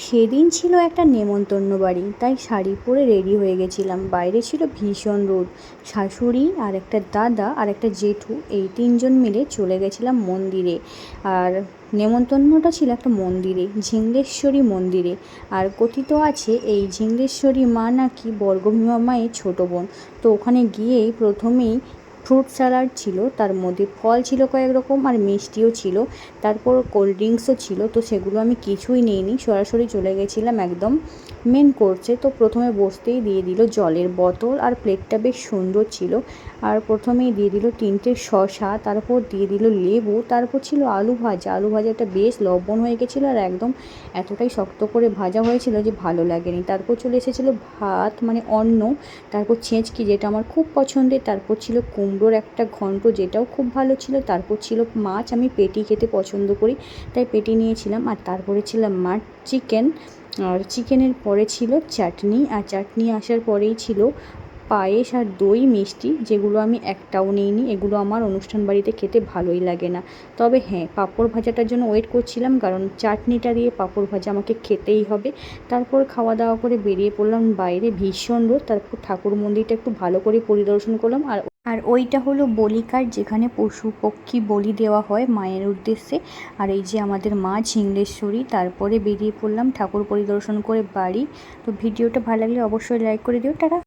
সেদিন ছিল একটা নেমন্তন্ন বাড়ি, তাই শাড়ি পরে রেডি হয়ে গেছিলাম। বাইরে ছিল ভীষণ রোদ। শাশুড়ি আর একটা দাদা আর একটা জেঠু, এই তিনজন মিলে চলে গেছিলাম মন্দিরে। আর নেমন্তন্নটা ছিল একটা মন্দিরে, ঝিঙ্গেশ্বরী মন্দিরে। আর কথিত আছে এই ঝিঙ্গেশ্বরী মা নাকি বর্গভীমা মায়ের ছোটো বোন। তো ওখানে গিয়েই প্রথমেই ফ্রুট স্যালাড ছিল, তার মধ্যে ফল ছিল কয়েক রকম আর মিষ্টিও ছিল, তারপর কোল্ড ড্রিঙ্কসও ছিল। তো সেগুলো আমি কিছুই নিইনি, সরাসরি চলে গেছিলাম একদম মেন কোর্সে। তো প্রথমে বসতেই দিয়ে দিল জলের বোতল, আর প্লেটটা বেশ সুন্দর ছিল। আর প্রথমেই দিয়ে দিল 3টে শসা, তারপর দিয়ে দিল লেবু, তারপর ছিল আলু ভাজা। আলু ভাজাটা বেশ লবণ হয়ে গেছিলো আর একদম এতটাই শক্ত করে ভাজা হয়েছিল যে ভালো লাগেনি। তারপর চলে এসেছিলো ভাত, মানে অন্ন, তারপর ছেঁচকি যেটা আমার খুব পছন্দের, তারপর ছিল কুমড়োর একটা ঘন্ট যেটাও খুব ভালো ছিল, তারপর ছিল মাছ, আমি পেটি খেতে পছন্দ করি তাই পেটি নিয়েছিলাম। আর তারপরে ছিল মাছ, চিকেন, আর চিকেনের পরে ছিল চাটনি, আর চাটনি আসার পরেই ছিল পায়েস আর দই মিষ্টি, যেগুলো আমি একটাও নিইনি। এগুলো আমার অনুষ্ঠান বাড়িতে খেতে ভালোই লাগে না। তবে হ্যাঁ, পাঁপড় ভাজাটার জন্য ওয়েট করছিলাম, কারণ চাটনিটা দিয়ে পাঁপড় ভাজা আমাকে খেতেই হবে। তারপর খাওয়া দাওয়া করে বেরিয়ে পড়লাম বাইরে, ভীষণ রোদ। তারপর ঠাকুর মন্দিরটা একটু ভালো করে পরিদর্শন করলাম। আর ওইটা হলো বলিকার, যেখানে পশু পক্ষী বলি দেওয়া হয় মায়ের উদ্দেশ্যে। আর এই যে আমাদের মা ঝিঙ্গেশ্বরী। তারপরে বেরিয়ে পড়লাম ঠাকুর পরিদর্শন করে বাড়ি। তো ভিডিওটা ভালো লাগলে অবশ্যই লাইক করে দিও। টাটা।